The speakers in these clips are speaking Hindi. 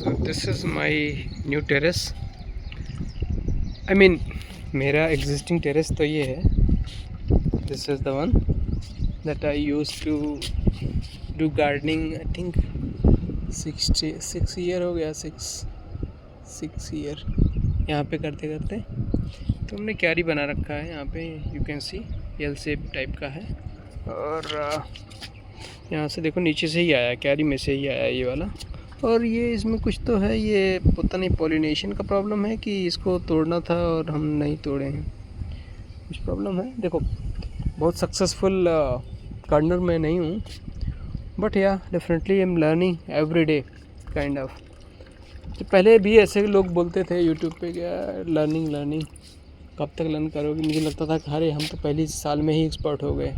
So this is my new terrace. I mean मेरा existing terrace तो ये है. This is the one that I used to do gardening. I think 6 year हो गया. 6 year यहाँ पे करते करते तो हमने क्यारी बना रखा है. यहाँ पे you can see L shape type का है. और यहाँ से देखो नीचे से ही आया, क्यारी में से ही आया ये वाला. और ये इसमें कुछ तो है, ये पता नहीं पॉलिनेशन का प्रॉब्लम है कि इसको तोड़ना था और हम नहीं तोड़े हैं, कुछ प्रॉब्लम है. देखो बहुत सक्सेसफुल गार्डनर मैं नहीं हूँ, बट या definitely I am learning every day kind of. तो पहले भी ऐसे लोग बोलते थे यूट्यूब पे क्या लर्निंग कब तक लर्न करोगे. मुझे लगता था कि अरे हम तो पहले साल में ही एक्सपर्ट हो गए,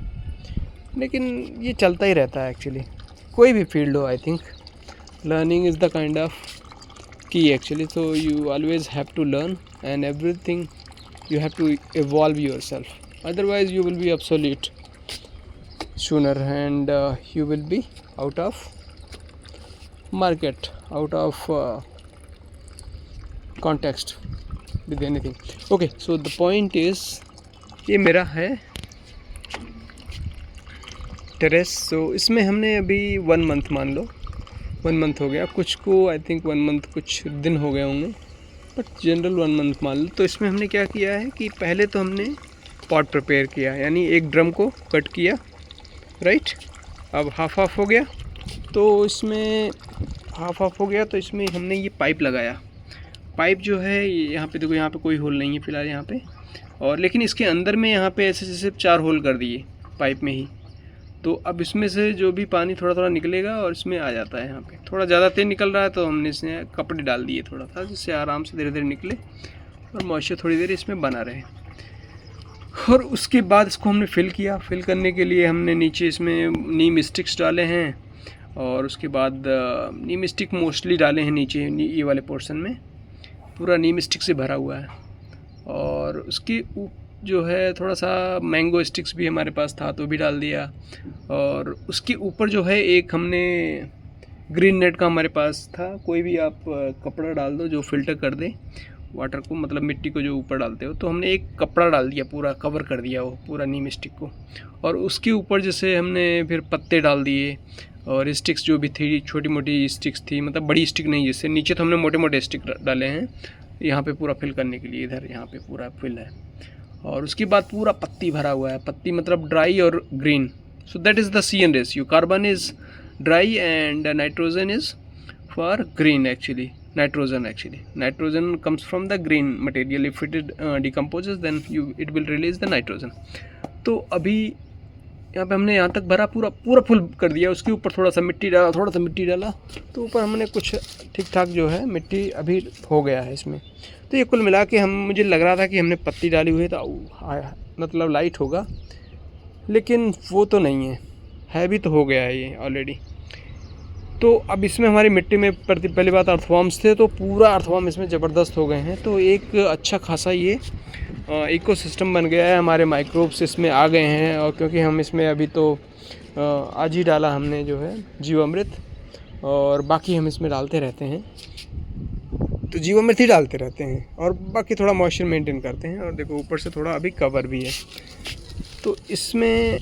लेकिन ये चलता ही रहता है एक्चुअली. कोई भी फील्ड हो, I think learning is the kind of key actually. So you always have to learn, and everything you have to evolve yourself, otherwise you will be obsolete sooner, and you will be out of market, out of context with anything. Okay, so the point is ये मेरा है टेरेस. सो इसमें हमने अभी 1 मंथ मान लो 1 मंथ हो गया, कुछ को आई थिंक 1 मंथ कुछ दिन हो गए होंगे, बट जनरल 1 मंथ मान लो. तो इसमें हमने क्या किया है कि पहले तो हमने पॉट प्रिपेयर किया, यानी एक ड्रम को कट किया, राइट. अब हाफ हो गया, तो इसमें हाफ हो गया तो इसमें हमने ये पाइप लगाया. पाइप जो है यहाँ पे देखो, यहाँ पे कोई होल नहीं है फ़िलहाल यहाँ पे, और लेकिन इसके अंदर में यहाँ पे ऐसे जैसे 4 होल कर दिए पाइप में ही. तो अब इसमें से जो भी पानी थोड़ा थोड़ा निकलेगा और इसमें आ जाता है. यहाँ पे थोड़ा ज़्यादा तेज निकल रहा है तो हमने इसमें कपड़े डाल दिए थोड़ा सा, जिससे आराम से धीरे धीरे निकले और मॉइस्चर थोड़ी देर इसमें बना रहे. और उसके बाद इसको हमने फिल किया. फिल करने के लिए हमने नीचे इसमें नीम स्टिक्स डाले हैं, और उसके बाद नीम स्टिक मोस्टली डाले हैं नीचे ये वाले पोर्शन में, पूरा नीम स्टिक से भरा हुआ है. और उसकी जो है थोड़ा सा मैंगो स्टिक्स भी हमारे पास था तो भी डाल दिया. और उसके ऊपर जो है एक हमने ग्रीन नेट का हमारे पास था, कोई भी आप कपड़ा डाल दो जो फिल्टर कर दे वाटर को, मतलब मिट्टी को जो ऊपर डालते हो. तो हमने एक कपड़ा डाल दिया, पूरा कवर कर दिया वो पूरा नीम स्टिक को. और उसके ऊपर जैसे हमने फिर पत्ते डाल दिए और स्टिक्स जो भी थी, छोटी मोटी स्टिक्स थी, मतलब बड़ी स्टिक नहीं. जैसे नीचे तो हमने मोटे मोटे स्टिक डाले हैं यहाँ पे पूरा फिल करने के लिए. इधर यहाँ पे पूरा फिल है. और उसके बाद पूरा पत्ती भरा हुआ है. पत्ती मतलब ड्राई और green. So that is the CN ratio. Carbon is dry and nitrogen is for green actually. Nitrogen comes from the green material. If it decomposes then it will release the nitrogen. तो अभी यहाँ पे हमने यहाँ तक भरा, पूरा फुल कर दिया. उसके ऊपर थोड़ा सा मिट्टी डाला, तो ऊपर हमने कुछ ठीक ठाक जो है मिट्टी अभी हो गया है इसमें. तो ये कुल मिला के मुझे लग रहा था कि हमने पत्ती डाली हुई है तो मतलब लाइट होगा, लेकिन वो तो नहीं है भी तो हो गया है ये ऑलरेडी. तो अब इसमें हमारी मिट्टी में पहली बात अर्थवॉर्म्स थे, तो पूरा अर्थवॉर्म इसमें ज़बरदस्त हो गए हैं. तो एक अच्छा खासा ये इकोसिस्टम बन गया है. हमारे माइक्रोब्स इसमें आ गए हैं. और क्योंकि हम इसमें अभी तो आज ही डाला हमने जो है जीवामृत, और बाकी हम इसमें डालते रहते हैं, तो जीवामृत ही डालते रहते हैं और बाकी थोड़ा मॉइस्चर मेंटेन करते हैं. और देखो ऊपर से थोड़ा अभी कवर भी है. तो इसमें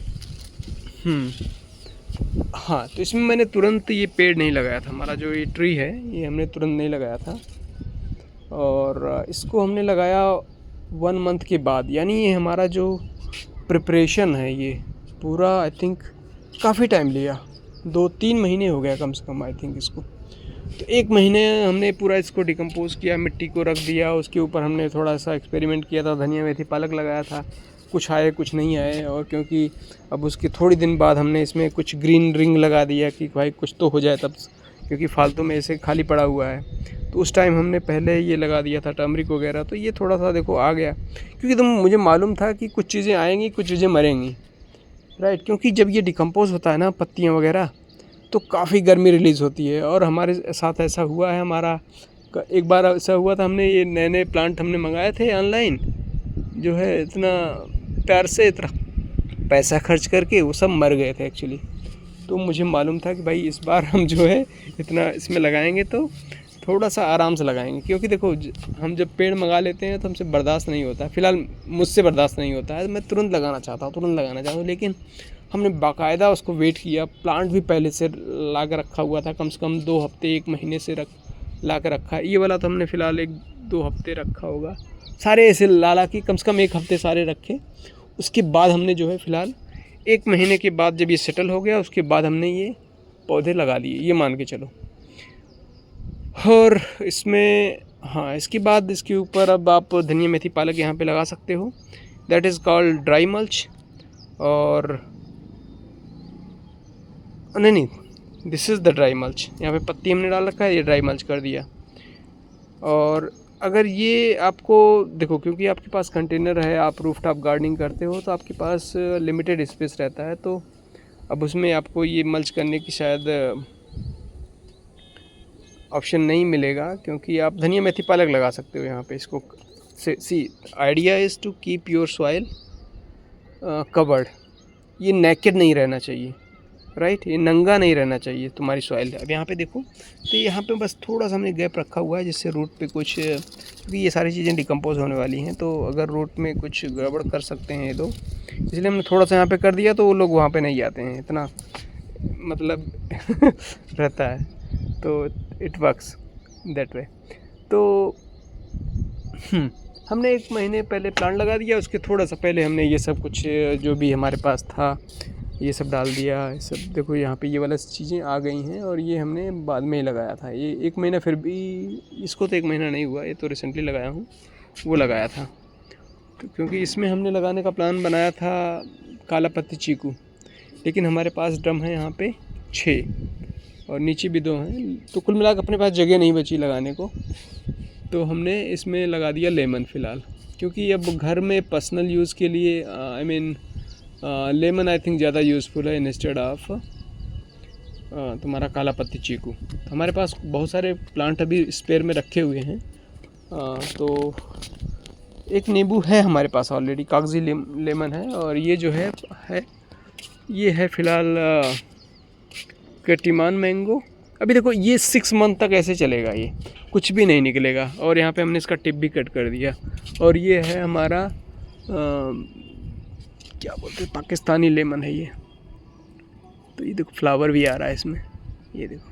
हाँ, तो इसमें मैंने तुरंत ये पेड़ नहीं लगाया था. हमारा जो ये ट्री है ये हमने तुरंत नहीं लगाया था, और इसको हमने लगाया 1 मंथ के बाद. यानी ये हमारा जो प्रिपरेशन है ये पूरा आई थिंक काफ़ी टाइम लिया. 2-3 महीने हो गया कम से कम आई थिंक इसको. तो 1 महीने हमने पूरा इसको डिकम्पोज किया, मिट्टी को रख दिया. उसके ऊपर हमने थोड़ा सा एक्सपेरिमेंट किया था, धनिया मेथी पालक लगाया था. कुछ आए कुछ नहीं आए, और क्योंकि अब उसके थोड़ी दिन बाद हमने इसमें कुछ ग्रीन रिंग लगा दिया कि भाई कुछ तो हो जाए तब, क्योंकि फालतू में ऐसे खाली पड़ा हुआ है. तो उस टाइम हमने पहले ये लगा दिया था टर्मरिक वगैरह. तो ये थोड़ा सा देखो आ गया, क्योंकि मुझे मालूम था कि कुछ चीज़ें आएंगी कुछ चीज़ें मरेंगी, राइट. क्योंकि जब ये डिकम्पोज होता है ना पत्तियाँ वगैरह, तो काफ़ी गर्मी रिलीज़ होती है. और हमारे साथ ऐसा हुआ है, हमारा एक बार ऐसा हुआ था, हमने ये नए प्लांट हमने मंगाए थे ऑनलाइन, जो है इतना प्यार से इतना पैसा खर्च करके वो सब मर गए थे एक्चुअली. तो मुझे मालूम था कि भाई इस बार हम जो है इतना इसमें लगाएंगे तो थोड़ा सा आराम से लगाएंगे, क्योंकि देखो हम जब पेड़ मंगा लेते हैं तो हमसे बर्दाश्त नहीं होता है, फ़िलहाल मुझसे बर्दाश्त नहीं होता है, मैं तुरंत लगाना चाहता हूँ, लेकिन हमने बाकायदा उसको वेट किया। प्लांट भी पहले से ला कर रखा हुआ था, कम से कम 2 हफ्ते 1 महीने से ला कर रखा है। ये वाला तो हमने फ़िलहाल 1-2 हफ्ते रखा होगा, सारे ऐसे ला के कम से कम 1 हफ्ते सारे रखे। उसके बाद हमने जो है फ़िलहाल 1 महीने के बाद जब ये सेटल हो गया, उसके बाद हमने ये पौधे लगा लिए, ये मान के चलो। और इसमें हाँ, इसके बाद इसके ऊपर अब आप धनिया मेथी पालक यहाँ पे लगा सकते हो, that is called dry mulch. और नहीं, this is the dry mulch. यहाँ पे पत्ती हमने डाल रखा है, ये ड्राई मल्च कर दिया। और अगर ये आपको देखो, क्योंकि आपके पास कंटेनर है, आप रूफ टॉप गार्डनिंग करते हो, तो आपके पास लिमिटेड स्पेस रहता है, तो अब उसमें आपको ये मल्च करने की शायद ऑप्शन नहीं मिलेगा, क्योंकि आप धनिया मेथी पालक लगा सकते हो यहाँ पे। इसको सी idea is to keep your soil covered. ये नेकेड नहीं रहना चाहिए, राइट, ये नंगा नहीं रहना चाहिए तुम्हारी सॉइल। अब यहाँ पे देखो, तो यहाँ पे बस थोड़ा सा हमने गैप रखा हुआ है, जिससे रूट पे कुछ, क्योंकि ये सारी चीज़ें डिकम्पोज होने वाली हैं, तो अगर रूट में कुछ गड़बड़ कर सकते हैं ये लोग, इसलिए हमने थोड़ा सा यहाँ पे कर दिया, तो वो लोग वहाँ पे नहीं आते हैं, इतना मतलब रहता है, तो इट वर्क्स दैट वे। तो हमने 1 महीने पहले प्लांट लगा दिया, उसके थोड़ा सा पहले हमने ये सब कुछ जो भी हमारे पास था ये सब डाल दिया। ये सब देखो यहाँ पे ये वाला चीज़ें आ गई हैं, और ये हमने बाद में ही लगाया था। ये 1 महीना, फिर भी इसको तो 1 महीना नहीं हुआ, ये तो रिसेंटली लगाया हूँ, वो लगाया था। तो क्योंकि इसमें हमने लगाने का प्लान बनाया था काला पत्ती चीकू, लेकिन हमारे पास ड्रम है यहाँ पे 6 और नीचे भी 2 हैं, तो कुल मिलाकर अपने पास जगह नहीं बची लगाने को, तो हमने इसमें लगा दिया लेमन फ़िलहाल। क्योंकि अब घर में पर्सनल यूज़ के लिए I mean lemon I think ज़्यादा यूज़फुल है इंस्टेड ऑफ तुम्हारा काला पत्ती चीकू। हमारे पास बहुत सारे प्लांट अभी स्पेयर में रखे हुए हैं। तो एक नींबू है हमारे पास ऑलरेडी, कागजी लेमन है, और ये जो है ये है फ़िलहाल कैटिमान मैंगो। अभी देखो ये 6 मंथ तक ऐसे चलेगा, ये कुछ भी नहीं निकलेगा। और यहाँ पे हमने इसका टिप भी कट कर दिया। और ये है हमारा क्या बोलते हैं, पाकिस्तानी लेमन है ये। तो ये देखो फ्लावर भी आ रहा है इसमें, ये देखो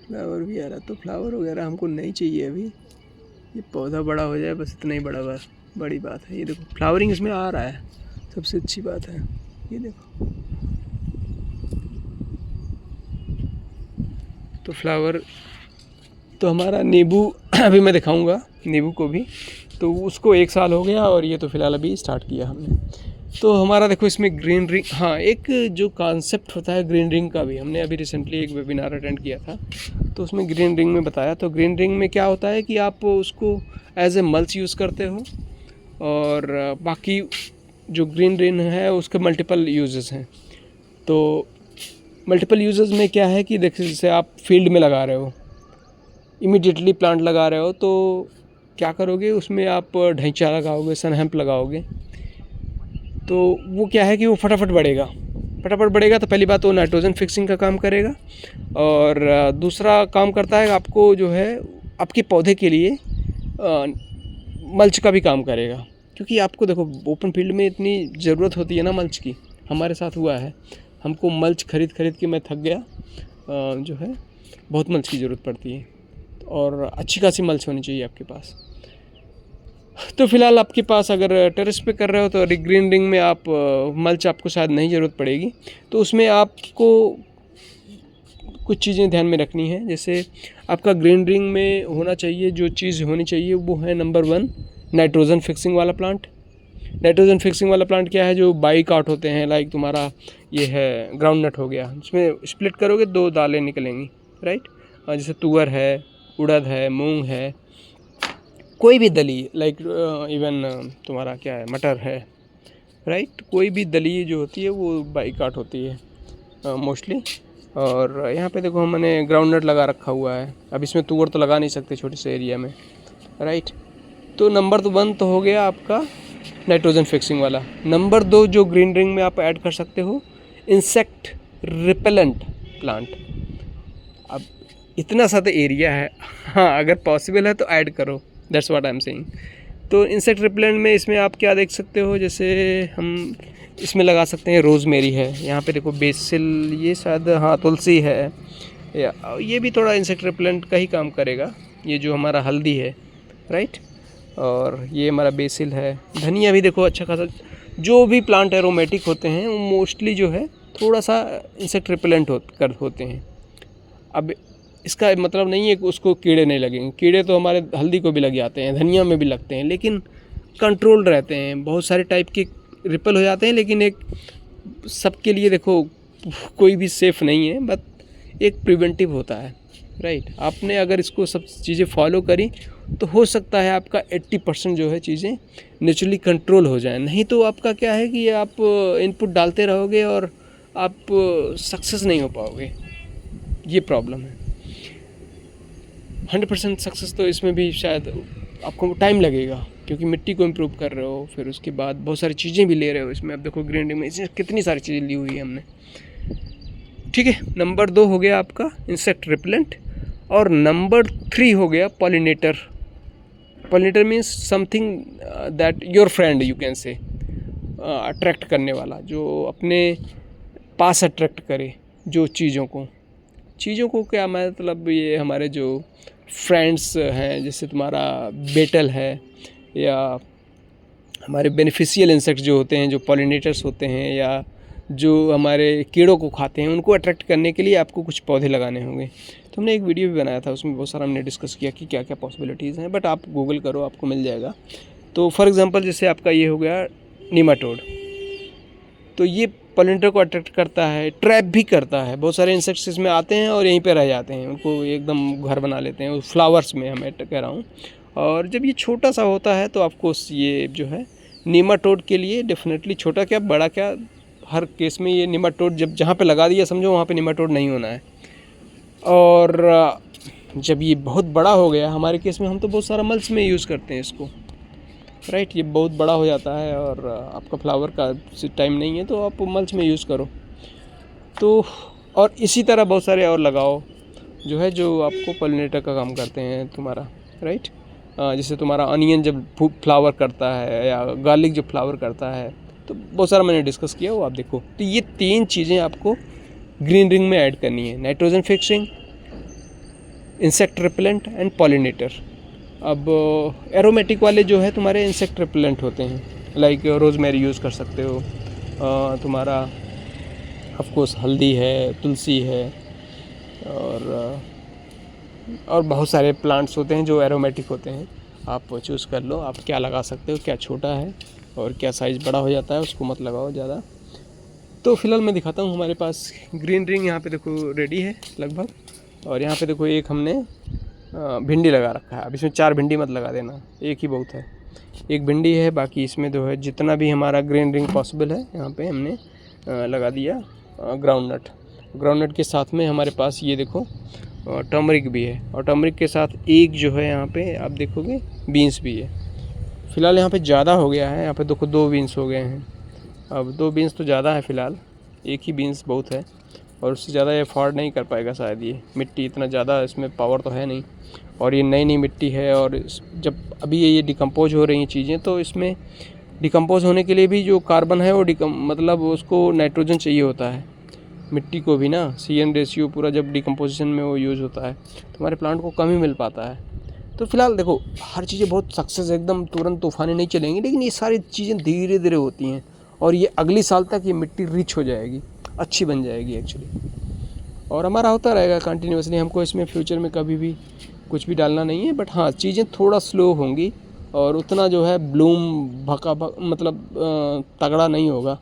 फ्लावर भी आ रहा है। तो फ्लावर वगैरह हमको नहीं चाहिए अभी, ये पौधा बड़ा हो जाए बस, इतना ही बड़ी बात है। ये देखो फ्लावरिंग इसमें आ रहा है, सबसे अच्छी बात है। ये देखो तो फ्लावर, तो हमारा नींबू अभी मैं दिखाऊंगा नींबू को भी, तो उसको 1 साल हो गया, और ये तो फ़िलहाल अभी स्टार्ट किया हमने। तो हमारा देखो इसमें ग्रीन रिंग, हाँ एक जो कॉन्सेप्ट होता है ग्रीन रिंग का भी, हमने अभी रिसेंटली एक वेबिनार अटेंड किया था, तो उसमें ग्रीन रिंग में बताया। तो ग्रीन रिंग में क्या होता है कि आप उसको एज ए मल्च यूज़ करते हो, और बाकी जो ग्रीन रिंग है उसके मल्टीपल यूजेस हैं। तो मल्टीपल यूजेस में क्या है कि देखिए, जैसे आप फील्ड में लगा रहे हो, इमीडिएटली प्लांट लगा रहे हो, तो क्या करोगे, उसमें आप ढैंचा लगाओगे, सन हेम्प लगाओगे, तो वो क्या है कि वो फटाफट बढ़ेगा। तो पहली बात वो नाइट्रोजन फिक्सिंग का काम करेगा, और दूसरा काम करता है आपको जो है आपके पौधे के लिए मल्च का भी काम करेगा। क्योंकि आपको देखो ओपन फील्ड में इतनी ज़रूरत होती है ना मल्च की, हमारे साथ हुआ है, हमको मल्च खरीद के मैं थक गया, जो है बहुत मल्च की ज़रूरत पड़ती है, और अच्छी खासी मल्च होनी चाहिए आपके पास। तो फ़िलहाल आपके पास अगर टेरेस पे कर रहे हो तो ग्रीन रिंग में आप मल्च आपको शायद नहीं ज़रूरत पड़ेगी, तो उसमें आपको कुछ चीज़ें ध्यान में रखनी है। जैसे आपका ग्रीन रिंग में होना चाहिए, जो चीज़ होनी चाहिए वो है नंबर 1 नाइट्रोजन फिक्सिंग वाला प्लांट। नाइट्रोजन फिक्सिंग वाला प्लांट क्या है, जो बाई काट होते हैं, लाइक तुम्हारा ये है ग्राउंड नट हो गया, उसमें स्प्लिट करोगे 2 दालें निकलेंगी, राइट। जैसे तुअर है, उड़द है, मूंग है, कोई भी दली, लाइक इवन तुम्हारा क्या है, मटर है, राइट। कोई भी दली जो होती है वो बाई काट होती है मोस्टली। और यहाँ पे देखो हमने ग्राउंड नट लगा रखा हुआ है। अब इसमें तुअर तो लगा नहीं सकते छोटे से एरिया में, राइट। तो नंबर 1 तो हो गया आपका नाइट्रोजन फिक्सिंग वाला। नंबर 2 जो ग्रीन रिंग में आप ऐड कर सकते हो, इंसेक्ट रिपेलेंट प्लांट। अब इतना सा तो एरिया है, हाँ अगर पॉसिबल है तो ऐड करो, that's what I am saying. तो इंसेक्ट रिपेलेंट में इसमें आप क्या देख सकते हो, जैसे हम इसमें लगा सकते हैं रोज़मेरी है, यहाँ पे देखो बेसिल, ये शायद हाँ तुलसी है, या ये भी थोड़ा इंसेक्ट रिपेलेंट का ही काम करेगा। ये जो हमारा हल्दी है, राइट, और ये हमारा बेसिल है, धनिया भी देखो अच्छा खासा। जो भी प्लांट एरोमेटिक होते हैं वो मोस्टली जो है थोड़ा सा इंसेक्ट रिपेलेंट होते हैं। अब इसका मतलब नहीं है कि उसको कीड़े नहीं लगेंगे, कीड़े तो हमारे हल्दी को भी लग जाते हैं, धनिया में भी लगते हैं, लेकिन कंट्रोल रहते हैं। बहुत सारे टाइप के रिपेल हो जाते हैं, लेकिन एक सबके लिए देखो कोई भी सेफ़ नहीं है, बट एक प्रिवेंटिव होता है, राइट। आपने अगर इसको सब चीज़ें फॉलो करी तो हो सकता है आपका 80% जो है चीज़ें नेचुरली कंट्रोल हो जाए। नहीं तो आपका क्या है कि आप इनपुट डालते रहोगे और आप सक्सेस नहीं हो पाओगे, ये प्रॉब्लम है। 100% सक्सेस तो इसमें भी शायद आपको टाइम लगेगा, क्योंकि मिट्टी को इम्प्रूव कर रहे हो, फिर उसके बाद बहुत सारी चीज़ें भी ले रहे हो इसमें। अब देखो ग्रीनरी में इसमें कितनी सारी चीज़ें ली हुई है हमने, ठीक है। नंबर 2 हो गया आपका इंसेक्ट रिपेलेंट, और नंबर 3 हो गया pollinator. Pollinator means something that your friend you can say, attract करने वाला, जो अपने पास अट्रैक्ट करे जो चीज़ों को क्या मतलब, ये हमारे जो फ्रेंड्स हैं, जैसे तुम्हारा बेटल है, या हमारे बेनिफिशियल इंसेक्ट्स जो होते हैं, जो पॉलिनेटर्स होते हैं, या जो हमारे कीड़ों को खाते हैं, उनको अट्रैक्ट करने के लिए आपको कुछ पौधे लगाने होंगे। तो हमने एक वीडियो भी बनाया था, उसमें बहुत सारा हमने डिस्कस किया कि क्या क्या पॉसिबिलिटीज़ हैं, बट आप गूगल करो आपको मिल जाएगा। तो फॉर एग्ज़ाम्पल जैसे आपका ये हो गया नीमाटोड, तो ये पॉलिनेटर को अट्रैक्ट करता है, ट्रैप भी करता है। बहुत सारे इंसेक्ट्स इसमें आते हैं और यहीं पे रह जाते हैं, उनको एकदम घर बना लेते हैं, फ्लावर्स में मैं कह रहा हूँ। और जब ये छोटा सा होता है तो आपको ये जो है नीमाटोड के लिए डेफिनेटली, छोटा क्या बड़ा क्या, हर केस में ये नीमाटोड जब जहाँ पे लगा दिया समझो वहाँ पे नीमाटोड नहीं होना है। और जब ये बहुत बड़ा हो गया, हमारे केस में हम तो बहुत सारा मल्च में यूज़ करते हैं इसको, राइट। ये बहुत बड़ा हो जाता है और आपका फ्लावर का टाइम नहीं है तो आप मल्च में यूज़ करो। तो और इसी तरह बहुत सारे और लगाओ जो है, जो आपको पॉलिनेटर का काम करते हैं तुम्हारा, राइट। जैसे तुम्हारा अनियन जब फ्लावर करता है, या गार्लिक जब फ्लावर करता है, तो बहुत सारा मैंने डिस्कस किया, वो आप देखो। तो ये 3 चीज़ें आपको ग्रीन रिंग में ऐड करनी है, nitrogen fixing, insect repellent and pollinator. अब एरोमेटिक वाले जो है तुम्हारे इंसेक्ट रिपेलेंट होते हैं, लाइक रोज़मेरी यूज़ कर सकते हो, तुम्हारा ऑफ कोर्स हल्दी है, तुलसी है, और बहुत सारे प्लांट्स होते हैं जो एरोमेटिक होते हैं। आप चूज़ कर लो आप क्या लगा सकते हो, क्या छोटा है और क्या साइज़ बड़ा हो जाता है, उसको मत लगाओ ज़्यादा। तो फिलहाल मैं दिखाता हूँ, हमारे पास ग्रीन रिंग यहाँ पे देखो रेडी है लगभग। और यहाँ पे देखो एक हमने भिंडी लगा रखा है। अब इसमें 4 भिंडी मत लगा देना, एक ही बहुत है, एक भिंडी है। बाकी इसमें जो है जितना भी हमारा ग्रीन रिंग पॉसिबल है यहाँ पे हमने लगा दिया। ग्राउंडनट के साथ में हमारे पास ये देखो टर्मरिक भी है, और टर्मरिक के साथ एक जो है यहाँ पे आप देखोगे बीन्स भी है। फ़िलहाल यहाँ पे ज़्यादा हो गया है, यहाँ पे देखो 2 बीन्स हो गए हैं। अब 2 बीन्स तो ज़्यादा है फ़िलहाल, एक ही बीन्स बहुत है, और उससे ज़्यादा ये अफोर्ड नहीं कर पाएगा शायद। ये मिट्टी इतना ज़्यादा इसमें पावर तो है नहीं, और ये नई मिट्टी है। और जब अभी ये डिकम्पोज हो रही हैं चीज़ें, तो इसमें डिकम्पोज होने के लिए भी जो कार्बन है वो मतलब उसको नाइट्रोजन चाहिए होता है। मिट्टी को भी ना CN रेशियो पूरा जब डिकम्पोजिशन में वो यूज़ होता है तो हमारे प्लांट को कम ही मिल पाता है। तो फिलहाल देखो हर चीज़ें बहुत सक्सेस एकदम तुरंत तूफानी नहीं चलेंगी, लेकिन ये सारी चीज़ें धीरे धीरे होती हैं, और ये अगली साल तक ये मिट्टी रिच हो जाएगी, अच्छी बन जाएगी एक्चुअली। और हमारा होता रहेगा कंटिन्यूसली, हमको इसमें फ्यूचर में कभी भी कुछ भी डालना नहीं है। बट हाँ, चीज़ें थोड़ा स्लो होंगी और उतना जो है ब्लूम मतलब तगड़ा नहीं होगा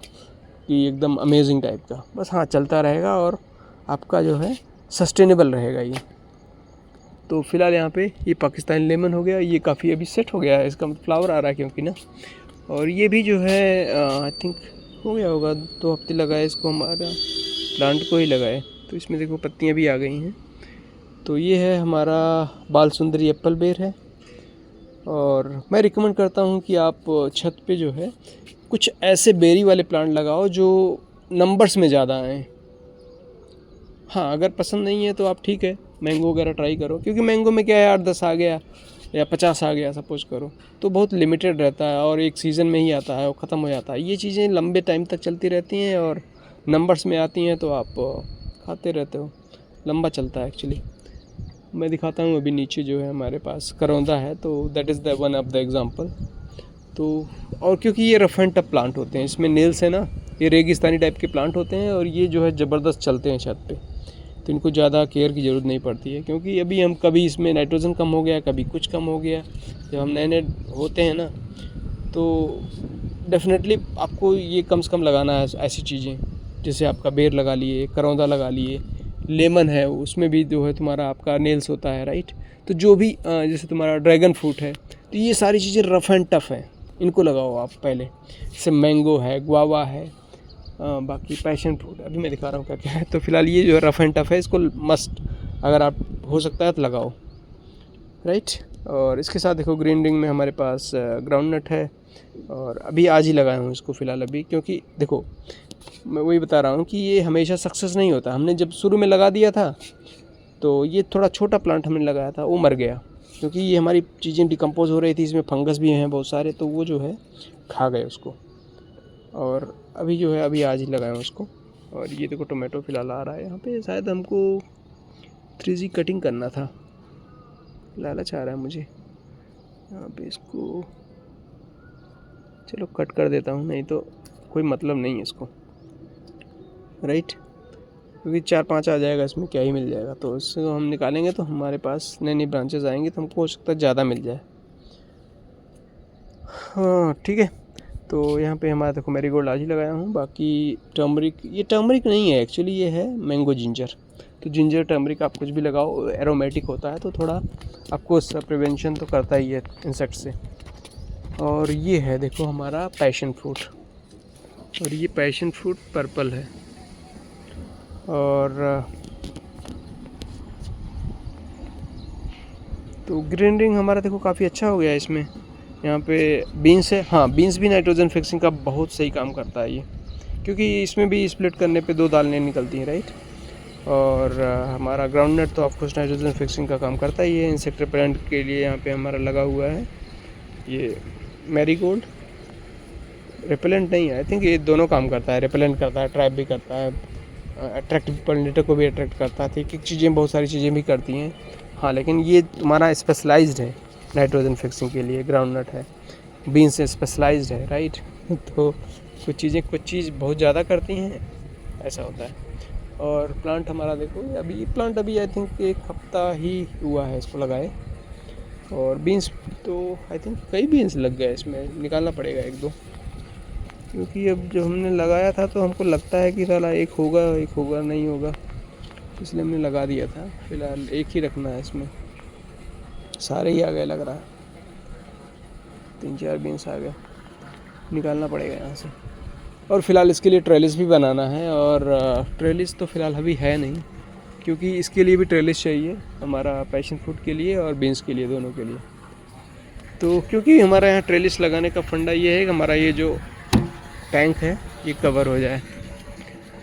कि एकदम अमेजिंग टाइप का। बस हाँ, चलता रहेगा और आपका जो है सस्टेनेबल रहेगा ये। तो फिलहाल यहाँ पे ये पाकिस्तानी लेमन हो गया, ये काफ़ी अभी सेट हो गया है, इसका फ्लावर आ रहा है क्योंकि ना। और ये भी जो है आई थिंक हो गया होगा, 2 हफ्ते लगाए इसको, हमारा प्लांट को ही लगाए, तो इसमें देखो पत्तियाँ भी आ गई हैं। तो ये है हमारा बाल सुंदरी एप्पल बेर है। और मैं रिकमेंड करता हूँ कि आप छत पे जो है कुछ ऐसे बेरी वाले प्लांट लगाओ जो नंबर्स में ज़्यादा आएँ। हाँ, अगर पसंद नहीं है तो आप ठीक है मैंगो वगैरह ट्राई करो, क्योंकि मैंगो में क्या है 8-10 आ गया या 50 आ गया सपोज करो, तो बहुत लिमिटेड रहता है और एक सीज़न में ही आता है और ख़त्म हो जाता है। ये चीज़ें लंबे टाइम तक चलती रहती हैं और नंबर्स में आती हैं, तो आप खाते रहते हो, लंबा चलता है एक्चुअली। मैं दिखाता हूँ अभी नीचे जो है हमारे पास करौंदा है, तो that is the one of the example. तो और क्योंकि ये रफ एंड टफ प्लांट होते हैं, इसमें नेल्स है ना, ये रेगिस्तानी टाइप के प्लांट होते हैं और ये जो है ज़बरदस्त चलते हैं छत पे, तो इनको ज़्यादा केयर की ज़रूरत नहीं पड़ती है। क्योंकि अभी हम कभी इसमें नाइट्रोजन कम हो गया, कभी कुछ कम हो गया, जब हम नए नए होते हैं ना, तो डेफिनेटली आपको ये कम से कम लगाना है ऐसी चीज़ें, जैसे आपका बेर लगा लिए, करौंदा लगा लिए, लेमन है उसमें भी जो है तुम्हारा आपका नेल्स होता है, राइट। तो जो भी जैसे तुम्हारा ड्रैगन फ्रूट है, तो ये सारी चीज़ें रफ़ एंड टफ़ हैं, इनको लगाओ आप पहले। जैसे मैंगो है, गुआवा है, बाकी पैशन फ्रूट अभी मैं दिखा रहा हूँ क्या क्या है। तो फिलहाल ये जो है रफ़ एंड टफ़ है, इसको मस्ट अगर आप हो सकता है तो लगाओ, राइट। और इसके साथ देखो ग्रीन रिंग में हमारे पास ग्राउंड नट है, और अभी आज ही लगाया हूँ इसको फ़िलहाल अभी, क्योंकि देखो मैं वही बता रहा हूँ कि ये हमेशा सक्सेस नहीं होता। हमने जब शुरू में लगा दिया था, तो ये थोड़ा छोटा प्लांट हमने लगाया था, वो मर गया, क्योंकि ये हमारी चीज़ें डिकम्पोज हो रही थी, इसमें फंगस भी हैं बहुत सारे, तो वो जो है खा गए उसको। और अभी जो है अभी आज ही लगाया हूँ उसको। और ये देखो टोमेटो फ़िलहाल आ रहा है यहाँ पे, शायद हमको 3G कटिंग करना था, लालच आ रहा है मुझे यहाँ पे, इसको चलो कट कर देता हूँ, नहीं तो कोई मतलब नहीं है इसको, राइट। क्योंकि 4-5 आ जाएगा इसमें, क्या ही मिल जाएगा। तो इससे हम निकालेंगे तो हमारे पास नई नई ब्रांचेस आएंगी, तो हमको हो सकता है ज़्यादा मिल जाए। हाँ ठीक है। तो यहाँ पे हमारा देखो मैरीगोल्ड आज ही लगाया हूँ। बाकी टर्मरिक, ये टर्मरिक नहीं है एक्चुअली, ये है मैंगो जिंजर। तो जिंजर टर्मरिक आप कुछ भी लगाओ, एरोमेटिक होता है, तो थोड़ा आपको उसका प्रिवेंशन तो करता ही है इंसेक्ट से। और ये है देखो हमारा पैशन फ्रूट, और ये पैशन फ्रूट पर्पल है। और तो ग्रीन रिंग हमारा देखो काफ़ी अच्छा हो गया है इसमें। यहाँ पे बीन्स है, हाँ बीन्स भी नाइट्रोजन फिक्सिंग का बहुत सही काम करता है ये, क्योंकि इसमें भी स्प्लिट करने पे 2 दालें निकलती हैं, राइट। और हमारा ग्राउंड नट तो ऑफकोर्स नाइट्रोजन फिक्सिंग का काम करता ही है। इंसेक्ट रिपेलेंट के लिए यहाँ पे हमारा लगा हुआ है ये मैरीगोल्ड। रिपेलेंट नहीं है, आई थिंक ये दोनों काम करता है, रिपेलेंट करता है, ट्रैप भी करता है, अट्रैक्टिव पोलिनेटर को भी अट्रैक्ट करता है, ठीक चीज़ें, बहुत सारी चीज़ें भी करती हैं। हाँ लेकिन ये तुम्हारा स्पेशलाइज्ड है नाइट्रोजन फिक्सिंग के लिए, ग्राउंड नट है, बीन्स से स्पेशलाइज्ड है, राइट। तो कुछ चीज़ बहुत ज़्यादा करती हैं, ऐसा होता है। और प्लांट हमारा देखो अभी, प्लांट अभी आई थिंक 1 हफ्ता ही हुआ है इसको लगाए। और बीन्स तो आई थिंक कई बीन्स लग गए इसमें, निकालना पड़ेगा 1-2, क्योंकि अब जो हमने लगाया था तो हमको लगता है कि साला एक होगा नहीं होगा, इसलिए हमने लगा दिया था। फिलहाल एक ही रखना है इसमें, सारे ही आ गए लग रहा है, 3-4 बीन्स आ गए, निकालना पड़ेगा यहाँ से। और फिलहाल इसके लिए ट्रेलिस भी बनाना है, और ट्रेलिस तो फिलहाल अभी है नहीं, क्योंकि इसके लिए भी ट्रेलिस चाहिए हमारा पैशन फ्रूट के लिए और बीन्स के लिए, दोनों के लिए। तो क्योंकि हमारा यहाँ ट्रेलिस लगाने का फंडा ये है कि हमारा ये जो टैंक है ये कवर हो जाए,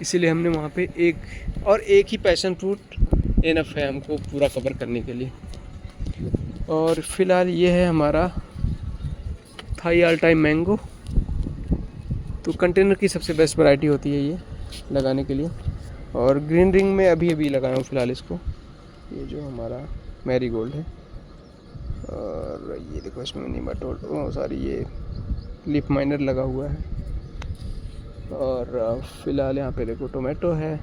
इसीलिए हमने वहाँ पे एक ही पैशन फ्रूट इनफ है हमको पूरा कवर करने के लिए। और फिलहाल ये है हमारा थाई ऑल टाइम मैंगो। तो कंटेनर की सबसे बेस्ट वैरायटी होती है ये लगाने के लिए। और ग्रीन रिंग में अभी लगाया हूँ फ़िलहाल इसको, ये जो हमारा मैरीगोल्ड है। और ये देखो इसमें नेमाटोड सारी ये लीफ माइनर लगा हुआ है। और फ़िलहाल यहाँ पे देखो टोमेटो है,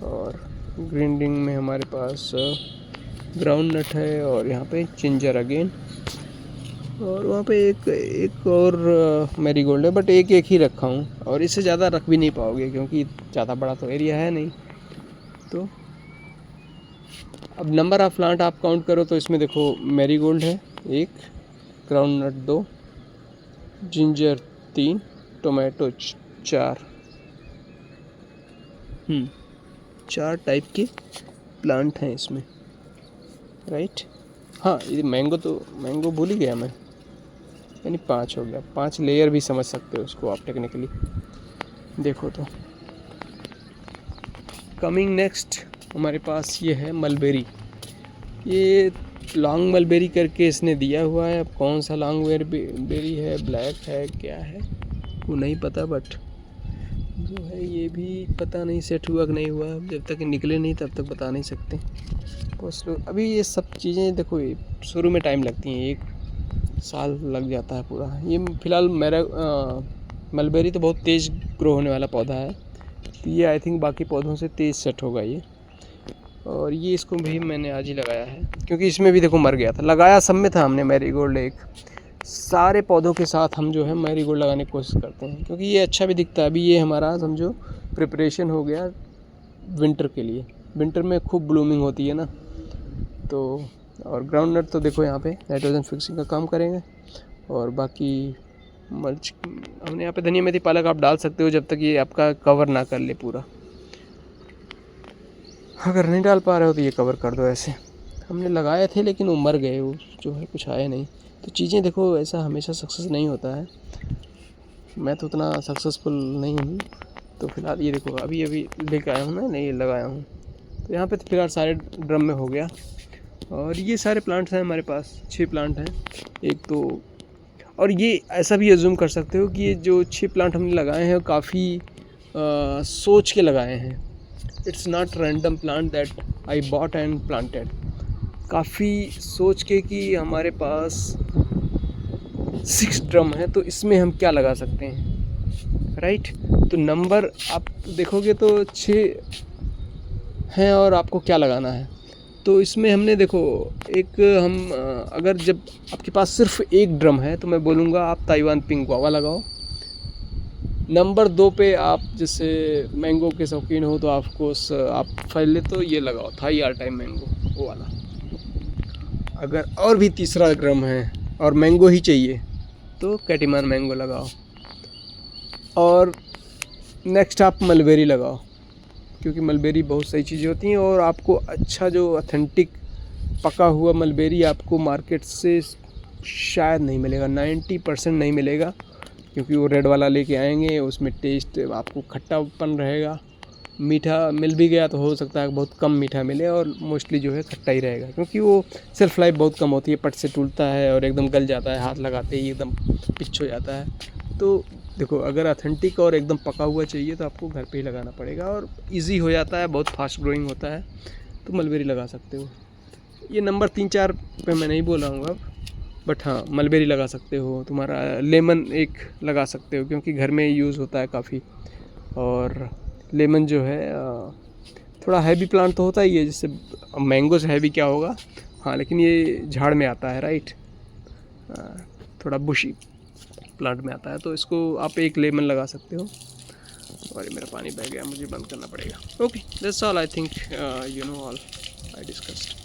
और ग्रीन रिंग में हमारे पास ग्राउंड नट है, और यहाँ पे जिंजर अगेन, और वहाँ पे एक और मैरीगोल्ड है, बट एक ही रखा हूँ, और इससे ज़्यादा रख भी नहीं पाओगे क्योंकि ज़्यादा बड़ा तो एरिया है नहीं। तो अब नंबर ऑफ़ प्लांट आप काउंट करो तो इसमें देखो मैरीगोल्ड है 1, groundnut 2, ginger 3, tomato 4, 4 type के प्लांट हैं इसमें, राइट। हाँ ये मैंगो भूल ही गया मैं, यानी 5 हो गया, 5 लेयर भी समझ सकते हो उसको आप टेक्निकली देखो तो। कमिंग नेक्स्ट हमारे पास ये है मलबेरी। ये लॉन्ग मलबेरी करके इसने दिया हुआ है। अब कौन सा लॉन्ग बेरी है, ब्लैक है, क्या है वो नहीं पता, बट जो है ये भी पता नहीं सेट हुआ कि नहीं हुआ। जब तक निकले नहीं तब तक बता नहीं सकते। बस अभी ये सब चीज़ें देखो, ये शुरू में टाइम लगती हैं, 1 साल लग जाता है पूरा। ये फ़िलहाल मेरा मलबेरी तो बहुत तेज़ ग्रो होने वाला पौधा है, तो ये आई थिंक बाकी पौधों से तेज़ सेट होगा ये। और ये इसको भी मैंने आज ही लगाया है, क्योंकि इसमें भी देखो मर गया था। लगाया सब में था हमने मैरीगोल्ड एक। सारे पौधों के साथ हम जो है मैरीगोल्ड लगाने की कोशिश करते हैं, क्योंकि ये अच्छा भी दिखता है। अभी ये हमारा समझो प्रिपरेशन हो गया विंटर के लिए। विंटर में खूब ब्लूमिंग होती है ना, तो और ग्राउंड नट तो देखो यहाँ पे नाइट्रोजन फिक्सिंग का काम करेंगे। और बाकी मल्च हमने यहाँ पे धनिया मेथी पालक आप डाल सकते हो, जब तक ये आपका कवर ना कर ले पूरा। अगर नहीं डाल पा रहे हो तो ये कवर कर दो। ऐसे हमने लगाए थे लेकिन वो मर गए, वो जो है कुछ आया नहीं। तो चीज़ें देखो, ऐसा हमेशा सक्सेस नहीं होता है। मैं तो उतना सक्सेसफुल नहीं हूँ। तो फिलहाल ये देखो अभी लेके आया हूँ ना, नहीं लगाया हूँ। तो यहाँ पे तो फिलहाल सारे ड्रम में हो गया। और ये सारे प्लांट्स हैं हमारे पास, 6 प्लांट हैं एक तो। और ये ऐसा भी अज्यूम कर सकते हो कि ये जो 6 प्लांट हमने लगाए हैं काफ़ी सोच के लगाए हैं। It's not random plant that I bought and planted. काफ़ी सोच के कि हमारे पास 6 ड्रम है तो इसमें हम क्या लगा सकते हैं, राइट। तो नंबर आप देखोगे तो 6 हैं और आपको क्या लगाना है। तो इसमें हमने देखो एक अगर जब आपके पास सिर्फ 1 ड्रम है तो मैं बोलूँगा आप ताइवान पिंक गुआवा लगाओ। नंबर 2 पे आप जैसे मैंगो के शौकीन हो तो आपको आप पहले तो ये लगाओ, थाई आर टाइम मैंगो, वो वाला। अगर और भी तीसरा ड्रम है और मैंगो ही चाहिए तो कैटिमान मैंगो लगाओ। और नेक्स्ट आप मलबेरी लगाओ, क्योंकि मलबेरी बहुत सही चीज़ें होती हैं। और आपको अच्छा जो ऑथेंटिक पका हुआ मलबेरी आपको मार्केट से शायद नहीं मिलेगा, 90% नहीं मिलेगा, क्योंकि वो रेड वाला लेके आएंगे, उसमें टेस्ट आपको खट्टापन रहेगा। मीठा मिल भी गया तो हो सकता है बहुत कम मीठा मिले, और मोस्टली जो है खट्टा ही रहेगा, क्योंकि वो सेल्फ लाइफ बहुत कम होती है। पट से टूटता है और एकदम गल जाता है, हाथ लगाते ही एकदम पिच हो जाता है। तो देखो, अगर ऑथेंटिक और एकदम पका हुआ चाहिए तो आपको घर पे ही लगाना पड़ेगा, और इजी हो जाता है, बहुत फास्ट ग्रोइंग होता है, तो मलबेरी लगा सकते हो। ये नंबर 3-4 पे मैं नहीं बोल रहा हूँ अब, बट हाँ मलबेरी लगा सकते हो। तुम्हारा लेमन एक लगा सकते हो, क्योंकि घर में यूज़ होता है काफ़ी। और लेमन जो है थोड़ा हैवी प्लांट तो होता ही है, जैसे मैंगो से हैवी क्या होगा, हाँ, लेकिन ये झाड़ में आता है, राइट, थोड़ा बुशी प्लांट में आता है। तो इसको आप एक लेमन लगा सकते हो। और मेरा पानी बह गया, मुझे बंद करना पड़ेगा। Okay, that's all I think, you know all I discussed.